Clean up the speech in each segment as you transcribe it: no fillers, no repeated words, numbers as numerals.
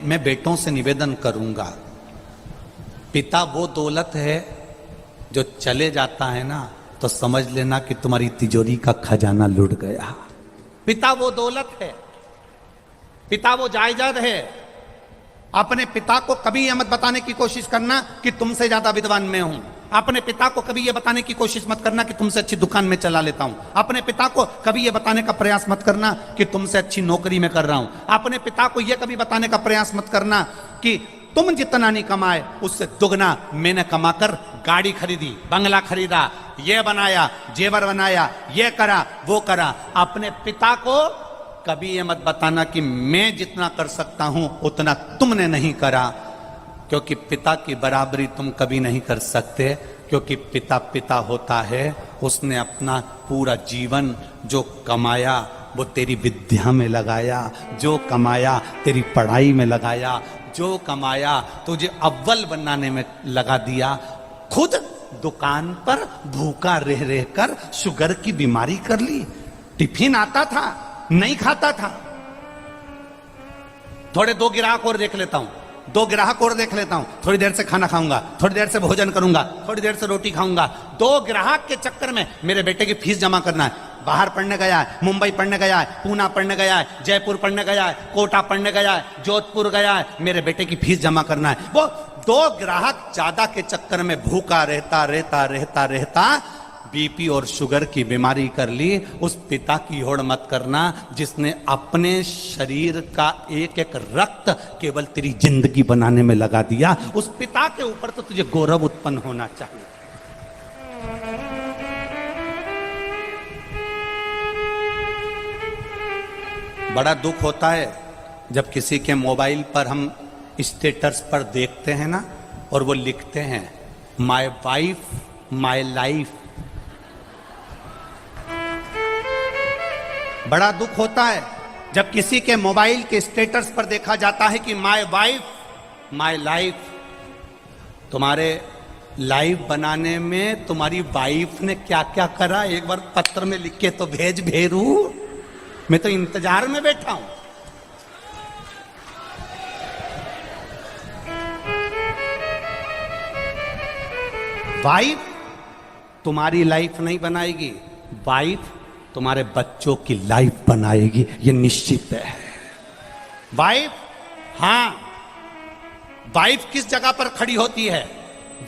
मैं बेटों से निवेदन करूंगा, पिता वो दौलत है जो चले जाता है ना तो समझ लेना कि तुम्हारी तिजोरी का खजाना लुट गया। पिता वो दौलत है, पिता वो जायदाद है। अपने पिता को कभी यह मत बताने की कोशिश करना कि तुमसे ज्यादा विद्वान मैं हूं। अपने पिता को कभी यह बताने की कोशिश मत करना कि तुमसे अच्छी दुकान में चला लेता हूं। अपने पिता को कभी यह बताने का प्रयास मत करना कि तुमसे अच्छी नौकरी में कर रहा हूं। अपने पिता को यह कभी बताने का प्रयास मत करना कि तुम जितना नहीं कमाए उससे दुगना मैंने कमाकर गाड़ी खरीदी, बंगला खरीदा, ये बनाया, जेवर बनाया, ये करा, वो करा। अपने पिता को कभी ये मत बताना कि मैं जितना कर सकता हूं उतना तुमने नहीं करा, क्योंकि पिता की बराबरी तुम कभी नहीं कर सकते। क्योंकि पिता पिता होता है, उसने अपना पूरा जीवन जो कमाया वो तेरी विद्या में लगाया, जो कमाया तेरी पढ़ाई में लगाया, जो कमाया तुझे अव्वल बनाने में लगा दिया। खुद दुकान पर भूखा रह रहकर शुगर की बीमारी कर ली। टिफिन आता था, नहीं खाता था। थोड़े दो ग्राहक और देख लेता हूं, दो ग्राहक और देख लेता हूं, थोड़ी देर से खाना खाऊंगा, थोड़ी देर से भोजन करूंगा, थोड़ी देर से रोटी खाऊंगा। दो ग्राहक के चक्कर में मेरे बेटे की फीस जमा करना है। बाहर पढ़ने गया है, मुंबई पढ़ने गया है, पूना पढ़ने गया है, जयपुर पढ़ने गया है, कोटा पढ़ने गया है, जोधपुर गया है, मेरे बेटे की फीस जमा करना है। वो दो ग्राहक ज्यादा के चक्कर में भूखा रहता रहता रहता रहता बीपी और शुगर की बीमारी कर ली। उस पिता की होड़ मत करना जिसने अपने शरीर का एक एक रक्त केवल तेरी जिंदगी बनाने में लगा दिया। उस पिता के ऊपर तो तुझे गौरव उत्पन्न होना चाहिए। बड़ा दुख होता है जब किसी के मोबाइल पर हम स्टेटस पर देखते हैं ना और वो लिखते हैं माय वाइफ माय लाइफ। बड़ा दुख होता है जब किसी के मोबाइल के स्टेटस पर देखा जाता है कि माय वाइफ माय लाइफ। तुम्हारे लाइफ बनाने में तुम्हारी वाइफ ने क्या क्या करा एक बार पत्र में लिख के तो भेज भेरू। मैं तो इंतजार में बैठा हूं। वाइफ तुम्हारी लाइफ नहीं बनाएगी, वाइफ तुम्हारे बच्चों की लाइफ बनाएगी, ये निश्चित है। वाइफ, हां, वाइफ किस जगह पर खड़ी होती है?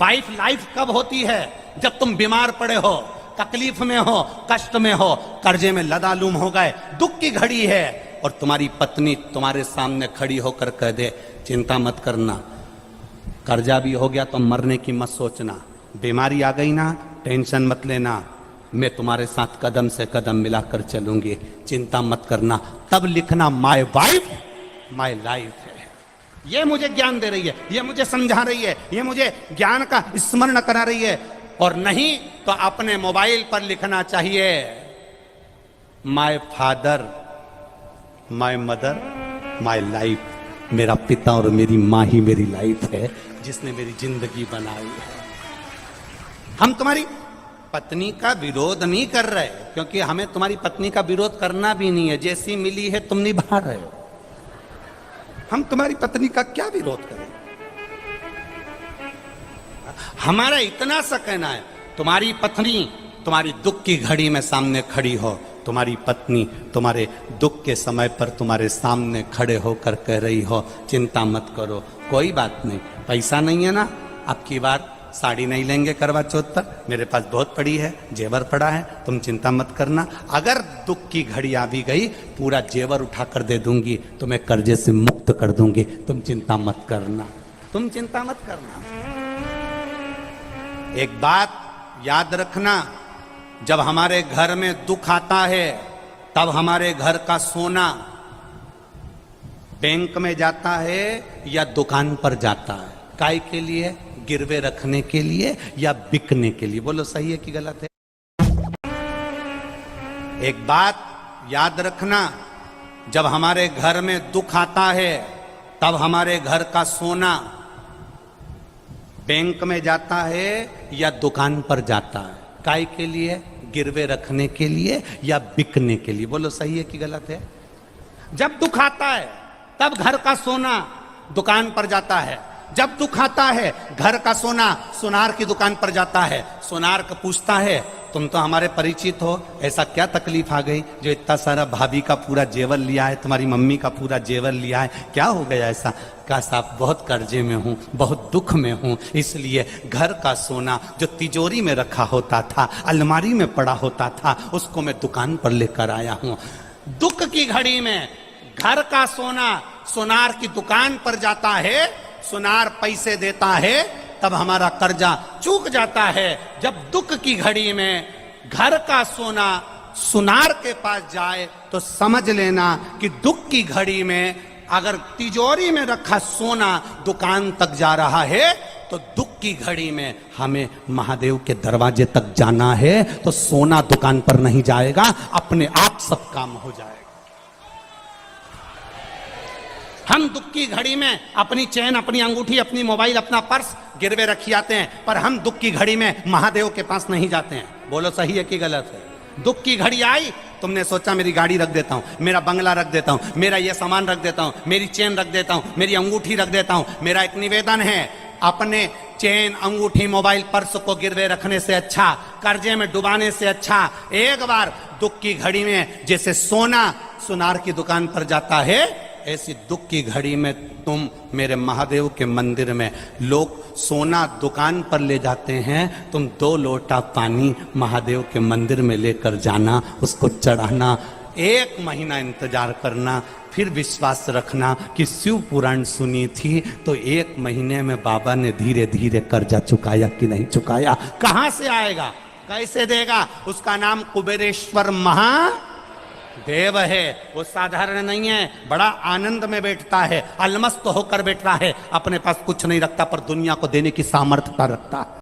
वाइफ लाइफ कब होती है? जब तुम बीमार पड़े हो, तकलीफ में हो, कष्ट में हो, कर्जे में लदालूम हो गए, दुख की घड़ी है और तुम्हारी पत्नी तुम्हारे सामने खड़ी होकर कह दे चिंता मत करना, कर्जा भी हो गया तो मरने की मत सोचना, बीमारी आ गई ना टेंशन मत लेना, मैं तुम्हारे साथ कदम से कदम मिलाकर चलूंगी, चिंता मत करना। तब लिखना माय वाइफ माय लाइफ है। ये मुझे ज्ञान दे रही है, ये मुझे समझा रही है, ये मुझे ज्ञान का स्मरण करा रही है। और नहीं तो अपने मोबाइल पर लिखना चाहिए my father my mother my life. मेरा पिता और मेरी माँ ही मेरी लाइफ है जिसने मेरी जिंदगी बनाई है। हम तुम्हारी पत्नी का विरोध नहीं कर रहे, क्योंकि हमें तुम्हारी पत्नी का विरोध करना भी नहीं है। जैसी मिली है तुम निभा रहे हो, हम तुम्हारी पत्नी का क्या विरोध करें? हमारा इतना सा कहना है तुम्हारी पत्नी तुम्हारी दुख की घड़ी में सामने खड़ी हो, तुम्हारी पत्नी तुम्हारे दुख के समय पर तुम्हारे सामने खड़े होकर कह रही हो चिंता मत करो, कोई बात नहीं, पैसा नहीं है ना, अब की बार साड़ी नहीं लेंगे करवा चौथ पर, मेरे पास बहुत पड़ी है, जेवर पड़ा है, तुम चिंता मत करना। अगर दुख की घड़ी आ भी गई पूरा जेवर उठाकर दे दूंगी, तुम्हें कर्जे से मुक्त कर दूंगी, तुम चिंता मत करना, तुम चिंता मत करना। एक बात याद रखना, जब हमारे घर में दुख आता है तब हमारे घर का सोना बैंक में जाता है या दुकान पर जाता है? काय के लिए? गिरवे रखने के लिए या बिकने के लिए? बोलो सही है कि गलत है? एक बात याद रखना, जब हमारे घर में दुख आता है तब हमारे घर का सोना बैंक में जाता है या दुकान पर जाता है? काय के लिए? गिरवे रखने के लिए या बिकने के लिए? बोलो सही है कि गलत है? जब दुख आता है तब घर का सोना दुकान पर जाता है। जब दुख आता है घर का सोना सुनार की दुकान पर जाता है। सुनार को पूछता है तुम तो हमारे परिचित हो, ऐसा क्या तकलीफ आ गई जो इतना सारा भाभी का पूरा जेवर लिया है, तुम्हारी मम्मी का पूरा जेवर लिया है, क्या हो गया ऐसा? कहा साहब बहुत कर्जे में हूँ, बहुत दुख में हूँ, इसलिए घर का सोना जो तिजोरी में रखा होता था, अलमारी में पड़ा होता था, उसको मैं दुकान पर लेकर आया हूँ। दुख की घड़ी में घर का सोना सुनार की दुकान पर जाता है, सुनार पैसे देता है, तब हमारा कर्जा चूक जाता है। जब दुख की घड़ी में घर का सोना सुनार के पास जाए तो समझ लेना कि दुख की घड़ी में अगर तिजोरी में रखा सोना दुकान तक जा रहा है तो दुख की घड़ी में हमें महादेव के दरवाजे तक जाना है, तो सोना दुकान पर नहीं जाएगा, अपने आप सब काम हो जाएगा। हम दुख की घड़ी में अपनी चैन, अपनी अंगूठी, अपनी मोबाइल, अपना पर्स गिरवे रखी आते हैं, पर हम दुख की घड़ी में महादेव के पास नहीं जाते हैं। बोलो सही है कि गलत है? दुख की घड़ी आई, तुमने सोचा मेरी गाड़ी रख देता हूं, मेरा बंगला रख देता हूं, मेरा ये सामान रख देता हूं, मेरी चैन रख देता हूं, मेरी अंगूठी रख देता हूं। मेरा एक निवेदन है, अपने चैन, अंगूठी, मोबाइल, पर्स को गिरवे रखने से अच्छा, कर्जे में डुबाने से अच्छा, एक बार दुख की घड़ी में जैसे सोना सुनार की दुकान पर जाता है, ऐसी दुख की घड़ी में तुम मेरे महादेव के मंदिर में, लोग सोना दुकान पर ले जाते हैं, तुम 2 लोटा पानी महादेव के मंदिर में लेकर जाना, उसको चढ़ाना, 1 महीना इंतजार करना, फिर विश्वास रखना कि शिव पुराण सुनी थी तो 1 महीने में बाबा ने धीरे धीरे कर्जा चुकाया कि नहीं चुकाया। कहां से आएगा, कैसे देगा? उसका नाम कुबेरेश्वर महादेव है। वो साधारण नहीं है, बड़ा आनंद में बैठता है, अलमस्त होकर बैठता है, अपने पास कुछ नहीं रखता पर दुनिया को देने की सामर्थ्यता रखता है।